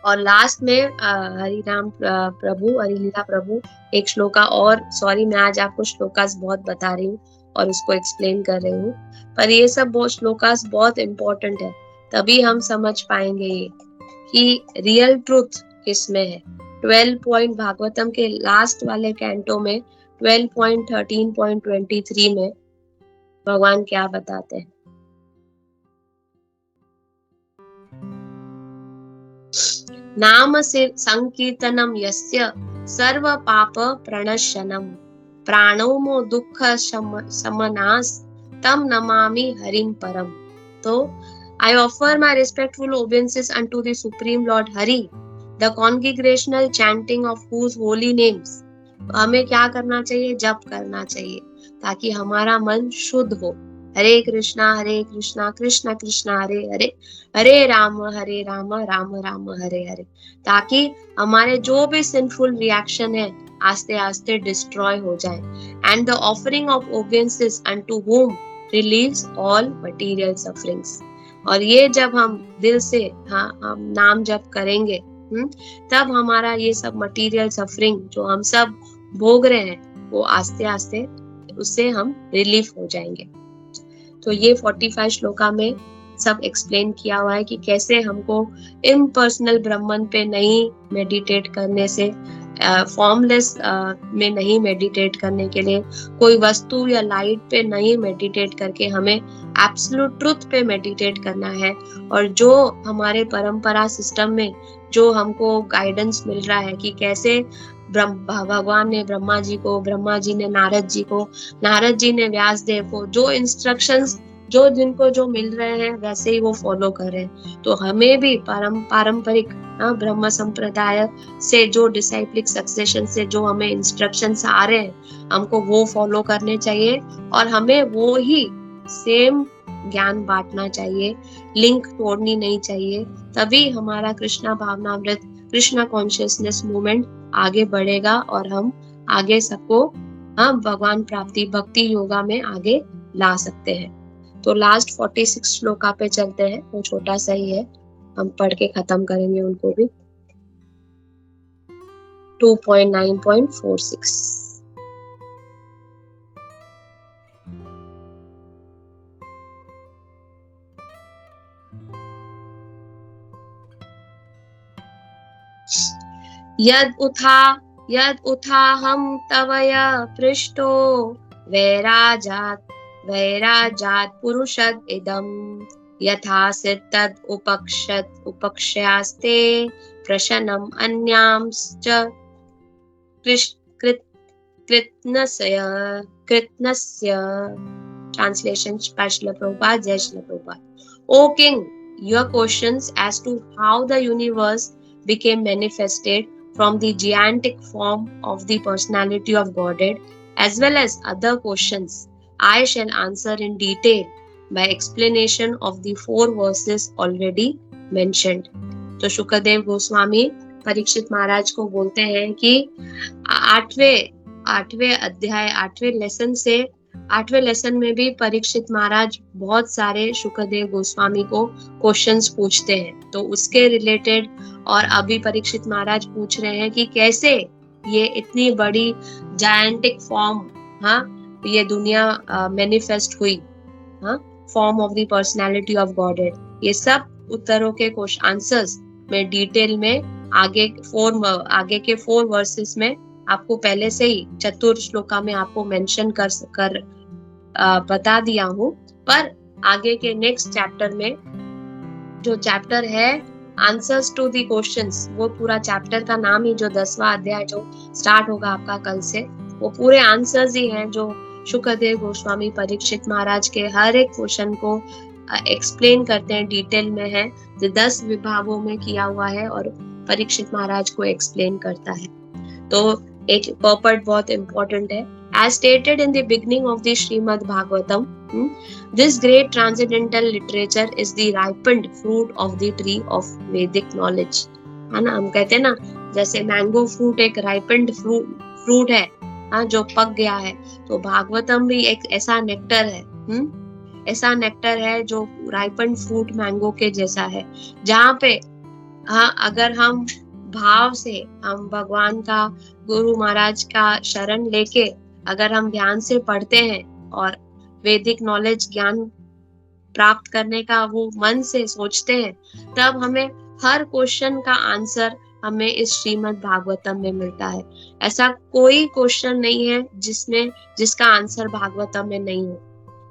और लास्ट में हरिनाम प्रभु, हरिलीला प्रभु एक श्लोका और, सॉरी मैं आज आपको श्लोकास बहुत बता रही हूँ और उसको एक्सप्लेन कर रही हूँ, पर ये सब बहुत श्लोकास बहुत इम्पोर्टेंट है, तभी हम समझ पाएंगे ये कि रियल ट्रूथ किसमें है। 12 पॉइंट भागवतम के लास्ट वाले कैंटो में 12.13.23 में भगवान क्या बताते हैं। नाम संकीर्तनम यस्य सर्व पाप प्रणश्यनम प्राणोमो दुख समनास तम नमामि हरिम परम। तो I offer my respectful obeisances unto the Supreme Lord Hari, the congregational chanting of whose holy names। हमें क्या करना चाहिए? जप करना चाहिए ताकि हमारा मन शुद्ध हो। हरे कृष्णा कृष्ण कृष्ण हरे हरे, हरे राम राम राम हरे हरे, ताकि हमारे जो भी सिंफुल रिएक्शन है आस्ते आस्ते डिस्ट्रॉय हो जाए। And the offering of obeisance unto whom relieves all material sufferings। और ये जब हम दिल से हम नाम जप करेंगे तब हमारा ये सब मटेरियल सफरिंग जो हम सब भोग रहे हैं वो आस्ते आस्ते उससे हम रिलीफ हो जाएंगे। तो ये 45 श्लोका में सब एक्सप्लेन किया हुआ है कि कैसे हमको इम्पर्सनल ब्रह्मन पे नहीं मेडिटेट करने से, फॉर्मलेस में नहीं मेडिटेट करने के लिए, कोई वस्तु या लाइट पे नहीं मेडिटेट करके हमें एब्सोल्यूट ट्रुथ पे मेडिटेट करना है। और जो हमारे परंपरा सिस्टम में जो हमको गाइडेंस मिल रहा है कि कैसे भगवान ने ब्रह्मा जी को, ब्रह्मा जी ने नारद जी को, नारद जी ने व्यास देव को, जो इंस्ट्रक्शंस जो जिनको जो मिल रहे हैं वैसे ही वो फॉलो कर रहे हैं। तो हमें भी पारंपरिक ब्रह्म संप्रदाय से जो डिसाइप्लिक सक्सेशन से जो हमें इंस्ट्रक्शंस आ रहे हैं हमको वो फॉलो करने चाहिए और हमें वो ही सेम ज्ञान बांटना चाहिए, लिंक तोड़नी नहीं चाहिए। तभी हमारा कृष्णा भावनामृत, कृष्णा कॉन्शियसनेस मूवमेंट आगे बढ़ेगा और हम आगे सबको भगवान प्राप्ति भक्ति योगा में आगे ला सकते हैं। तो लास्ट 46 श्लोका पे चलते हैं, वो छोटा सा ही है, हम पढ़ के खत्म करेंगे उनको भी। 2.9.46 यद उथाहम तवया पृष्ठो वैराजात पुरुषद इदम यथासित तद उपक्ष्यास्ते प्रशनम अन्यांश्च कृतनस्य। Translation by Srila Prabhupada, Jai Srila Prabhupada। O King, your questions as to how the universe became manifested from the gigantic form of the personality of Godhead, as well as other questions, I shall answer in detail by explanation of the 4 verses already mentioned। तो शुकदेव गोस्वामी परीक्षित महाराज को बोलते हैं कि 8वें अध्याय 8वें lesson में भी परीक्षित महाराज बहुत सारे शुकदेव गोस्वामी को क्वेश्चंस पूछते हैं। तो उसके रिलेटेड और अभी परीक्षित महाराज पूछ रहे हैं कि कैसे ये इतनी बड़ी जायंटिक फॉर्म ये दुनिया मैनिफेस्ट हुई, form of the personality of godhead. ये सब उत्तरों के आंसर्स में डिटेल में आगे के 4 वर्सेस में आपको पहले से ही चतुर श्लोका में आपको मेंशन कर बता दिया हूँ। पर आगे के नेक्स्ट चैप्टर में जो चैप्टर है आंसर्स टू द क्वेश्चंस, वो पूरा चैप्टर का नाम ही जो 10वां अध्याय जो स्टार्ट होगा आपका कल से, वो पूरे आंसर्स ही हैं जो शुकदेव गोस्वामी परीक्षित महाराज के हर एक क्वेश्चन को एक्सप्लेन करते हैं, डिटेल में है, जो 10 विभागों में किया हुआ है और परीक्षित महाराज को एक्सप्लेन करता है। तो एक पर्पट बहुत इम्पोर्टेंट है As stated in the beginning of the Srimad Bhagavatam, this great transcendental literature is the ripened fruit of the tree of Vedic knowledge. है ना, हम कहते हैं ना जैसे मैंगो फ्रूट एक राइपेंड फ्रूट है, हाँ, जो पक गया है, तो भागवतम भी एक ऐसा नेक्टर है, ऐसा नेक्टर है जो राइपेंड फ्रूट मैंगो के जैसा है, जहाँ पे हाँ, अगर हम भाव से हम भगवान का, गुरु महाराज का शरण लेके अगर हम ध्यान से पढ़ते हैं और वैदिक नॉलेज ज्ञान प्राप्त करने का वो मन से सोचते हैं, तब हमें हर क्वेश्चन का आंसर हमें इस श्रीमद् भागवतम में मिलता है। ऐसा कोई क्वेश्चन नहीं है जिसका आंसर भागवतम में नहीं हो।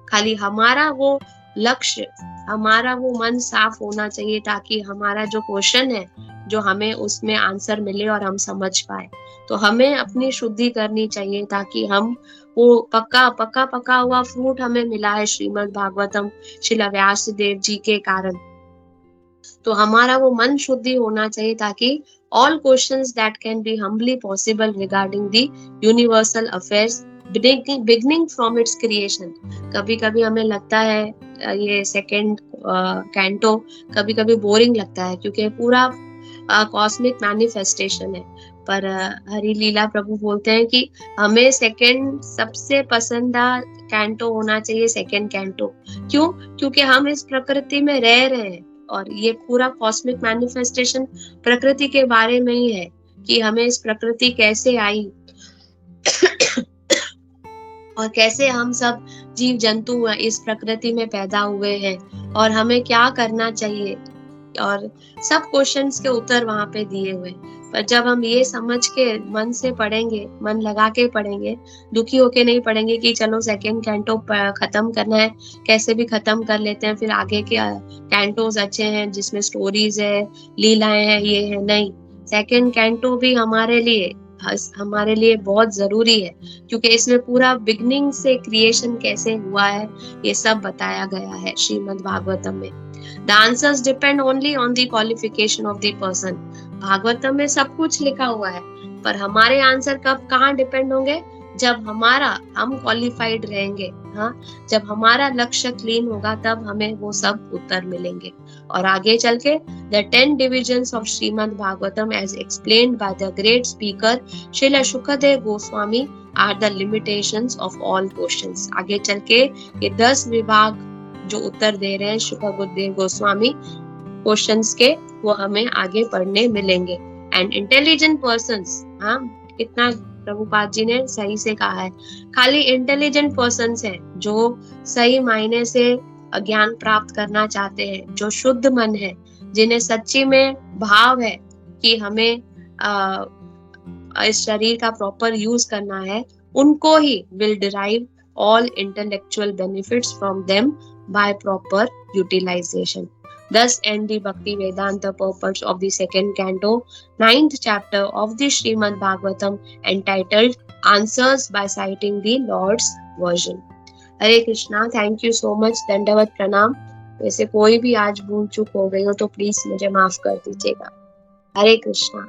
खाली हमारा वो लक्ष्य, हमारा वो मन साफ होना चाहिए ताकि हमारा जो क्वेश्चन है जो हमें उसमें आंसर मिले और हम समझ पाए। तो हमें अपनी शुद्धि करनी चाहिए ताकि हम वो पक्का हुआ फ्रूट हमें मिला है श्रीमद् भागवतम श्रील व्यास देव जी के कारण। तो हमारा वो मन शुद्धि होना चाहिए ताकि all questions that can be humbly possible regarding the universal affairs beginning from its creation। कभी कभी हमें लगता है ये सेकेंड कैंटो कभी कभी बोरिंग लगता है क्योंकि पूरा कॉस्मिक मैनिफेस्टेशन है, पर हरि लीला प्रभु बोलते हैं कि हमें सेकेंड सबसे पसंदा कैंटो होना चाहिए, सेकेंड कैंटो। क्यों? क्योंकि हम इस प्रकृति में रह रहे हैं और ये पूरा कॉस्मिक मैनिफेस्टेशन प्रकृति के बारे में ही है कि हमें इस प्रकृति कैसे आई और कैसे हम सब जीव जंतु इस प्रकृति में पैदा हुए हैं और हमें क्या करना चाहिए, और सब क्वेश्चंस के उत्तर वहां पे दिए हुए। पर जब हम ये समझ के मन से पढ़ेंगे, मन लगा के पढ़ेंगे, दुखी होके नहीं पढ़ेंगे कि चलो सेकेंड कैंटो खत्म करना है, कैसे भी खत्म कर लेते हैं, फिर आगे के कैंटोस अच्छे हैं जिसमें स्टोरीज है, लीलाएं हैं, ये है, नहीं। सेकेंड कैंटो भी हमारे लिए बहुत जरूरी है क्योंकि इसमें पूरा बिगनिंग से क्रिएशन कैसे हुआ है ये सब बताया गया है श्रीमद् भागवतम में। The answers depend only on the qualification of the person। Bhagavatam में सब कुछ लिखा हुआ है, पर हमारे आंसर कब कहाँ डिपेंड होंगे? जब हम क्वालिफाइड रहेंगे, हाँ, जब हमारा लक्ष्य क्लीन होगा तब हमें वो सब उत्तर मिलेंगे। और आगे चल के the 10 divisions of Srimad Bhagavatam as explained by the great speaker Srila Shukadev Goswami are the limitations of all questions। आगे चल के ये 10 विभाग जो उत्तर दे रहे हैं शुकदेव गोस्वामी क्वेश्चंस के, वो हमें आगे पढ़ने मिलेंगे। एंड इंटेलिजेंट पर्संस, हाँ, कितना प्रभुपाद जी ने सही से कहा है, खाली इंटेलिजेंट पर्संस हैं जो सही मायने से ज्ञान प्राप्त करना चाहते हैं, जो शुद्ध मन है, जिन्हें सच्ची में भाव है कि हमें इस शरीर का प्रॉपर यूज करना है, उनको ही will derive all intellectual benefits from them by proper utilization। Thus end the Bhakti Vedanta purports of the second canto, 9th chapter of the Srimad Bhagavatam, entitled Answers by citing the Lord's version। Hare Krishna, thank you so much, दंडवत प्रणाम। वैसे कोई भी आज भूल चूक हो गई हो तो प्लीज मुझे माफ कर दीजिएगा। हरे कृष्णा।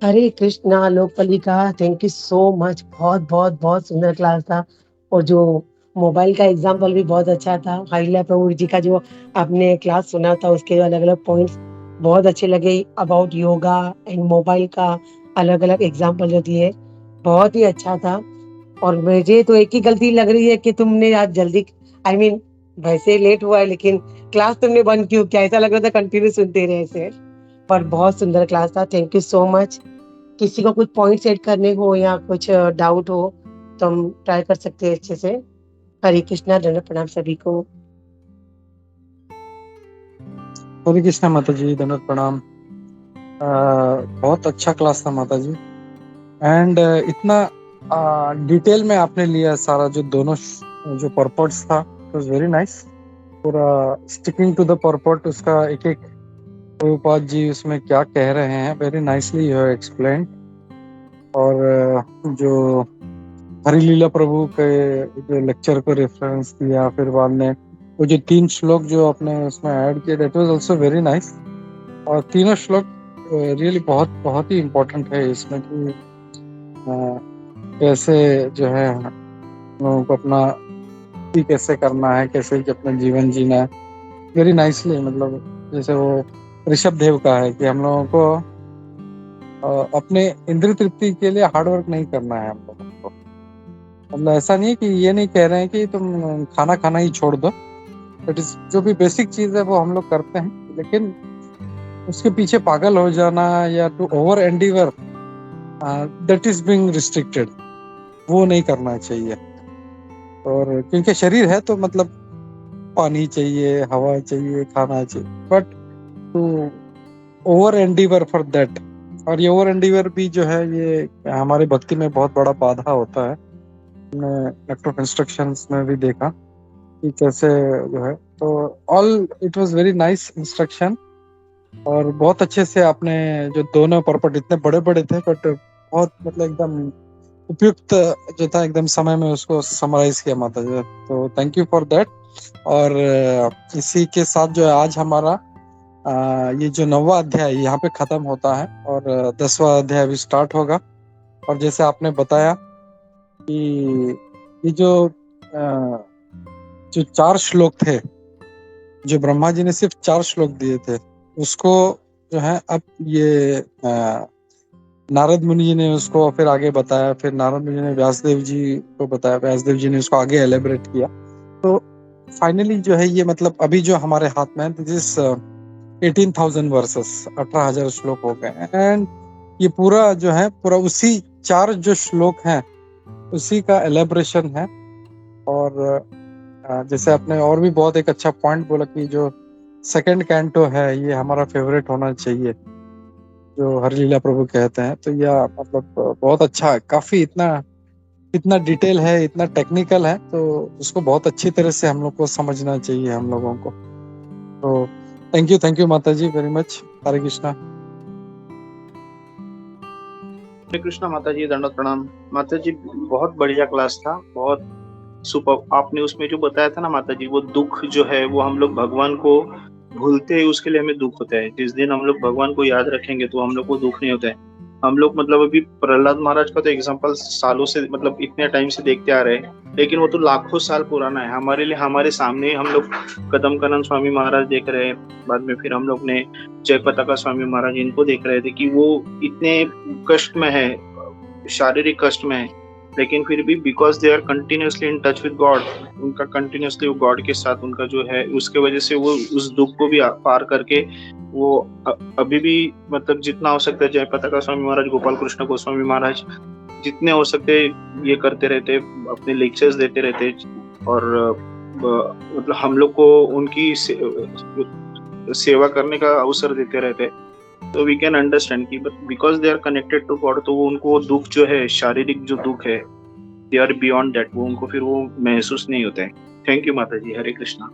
हरे कृष्णा लोकपालिका, थैंक यू सो मच। बहुत बहुत बहुत सुंदर क्लास था और जो मोबाइल का एग्जाम्पल भी बहुत अच्छा था। हरिला प्रभु जी का जो आपने क्लास सुना था उसके अलग अलग पॉइंट्स बहुत अच्छे लगे। अबाउट योगा एंड मोबाइल का अलग अलग एग्जाम्पल जो दिए बहुत ही अच्छा था। और मुझे तो एक ही गलती लग रही है कि तुमने आज जल्दी वैसे लेट हुआ है लेकिन क्लास तुमने बंद क्यों किया? ऐसा लग रहा था कंटिन्यू सुनते रहे ऐसे। पर बहुत सुंदर क्लास था, थैंक यू सो मच। किसी को कुछ पॉइंट्स ऐड करने हो या कुछ डाउट हो तो हम ट्राई कर सकते हैं अच्छे से। हरे कृष्णा, दंडवत प्रणाम सभी को। हरे कृष्णा माता जी, दंडवत प्रणाम। बहुत अच्छा क्लास था माता जी। एंड इतना डिटेल में आपने लिया सारा, जो दोनों जो पर्पट्स था, इट वाज वेरी नाइस। पूरा स्टिकिंग टू द पर्पट, उसका एक एक प्रभुपाद जी उसमें क्या कह रहे हैं, very nicely you have explained. और जो हरिलीला प्रभु के जो लेक्चर को रेफरेंस दिया, फिर बाद में वो जो 3 श्लोक जो आपने उसमें ऐड किया, that was also very nice. और तीनों श्लोक रियली बहुत बहुत ही इम्पोर्टेंट है इसमें कि कैसे जो है लोगों को अपना भी कैसे करना है, कैसे कि अपना जीवन जीना है, वेरी नाइसली। मतलब जैसे वो ऋषभ देव का है कि हम लोगों को अपने इंद्रिय तृप्ति के लिए हार्ड वर्क नहीं करना है हम लोगों को। मतलब ऐसा नहीं है कि ये नहीं कह रहे हैं कि तुम खाना खाना ही छोड़ दो, बट जो भी बेसिक चीज है वो हम लोग करते हैं, लेकिन उसके पीछे पागल हो जाना या to over endeavour, that is being restricted, वो नहीं करना चाहिए। और क्योंकि शरीर है तो मतलब पानी चाहिए, हवा चाहिए, खाना चाहिए, but to over endeavour for that, और ये ओवर एंडीवर भी जो है ये हमारे भक्ति में बहुत बड़ा बाधा होता है। हमने लेक्टर ऑफ इंस्ट्रक्शंस में भी देखा कि कैसे जो है, तो all it was very nice instruction. और बहुत अच्छे से आपने जो दोनों पर्पट इतने बड़े बड़े थे, बट बहुत मतलब एकदम उपयुक्त जो था, एकदम समय में उसको समराइज किया माता जी, तो थैंक यू फॉर दैट। और इसी के साथ जो है आज हमारा ये जो 9वां अध्याय यहाँ पे खत्म होता है और 10वां अध्याय अभी स्टार्ट होगा। और जैसे आपने बताया कि ये जो 4 श्लोक थे, जो ब्रह्मा जी ने सिर्फ 4 श्लोक दिए थे, उसको जो है अब ये नारद मुनि जी ने उसको फिर आगे बताया, फिर नारद मुनि जी ने व्यासदेव जी को बताया, व्यासदेव जी ने उसको आगे एलेबरेट किया। तो फाइनली जो है ये मतलब अभी जो हमारे हाथ में दिस 18,000 वर्सेस, 18,000 श्लोक हो गए। एंड ये पूरा जो है पूरा उसी 4 जो श्लोक हैं उसी का एलेबरेशन है। और जैसे आपने और भी बहुत एक अच्छा पॉइंट बोला कि जो सेकंड कैंटो है ये हमारा फेवरेट होना चाहिए, जो हरलीला प्रभु कहते हैं। तो यह मतलब बहुत अच्छा है, काफी इतना डिटेल है, इतना टेक्निकल है, तो उसको बहुत अच्छी तरह से हम लोग को समझना चाहिए हम लोगों को। तो थैंक यू माता जी वेरी मच। हरे कृष्णा। हरे कृष्णा माता जी, दंडवत प्रणाम। माता जी बहुत बढ़िया क्लास था, बहुत सुपर। आपने उसमें जो बताया था ना माता जी, वो दुख जो है वो हम लोग भगवान को भूलते हैं, उसके लिए हमें दुख होता है। जिस दिन हम लोग भगवान को याद रखेंगे तो हम लोग को दुख नहीं होता है। हम लोग मतलब अभी प्रहलाद महाराज का तो एग्जाम्पल सालों से मतलब इतने टाइम से देखते आ रहे हैं, लेकिन वो तो लाखों साल पुराना है हमारे लिए। हमारे सामने हम लोग कदम कानन स्वामी महाराज देख रहे हैं, बाद में फिर हम लोग ने जय पताका स्वामी महाराज इनको देख रहे थे कि वो इतने कष्ट में है, शारीरिक कष्ट में है, लेकिन फिर भी because they are continuously in touch with God, उनका कंटिन्यूसली वो गॉड के साथ उनका जो है, उसके वजह से वो उस दुख को भी पार करके वो अभी भी मतलब जितना हो सकता है जय पताका स्वामी महाराज, गोपाल कृष्ण गोस्वामी महाराज जितने हो सकते ये करते रहते, अपने लेक्चर्स देते रहते, और मतलब हम लोग को उनकी सेवा करने का अवसर देते रहते। तो वी कैन अंडरस्टैंड कि because they are connected to God, तो वो उनको दुख जो है, शारीरिक जो दुख है, दे आर बियॉन्ड दैट, वो उनको फिर वो महसूस नहीं होता है। थैंक यू माता जी। हरे कृष्णा।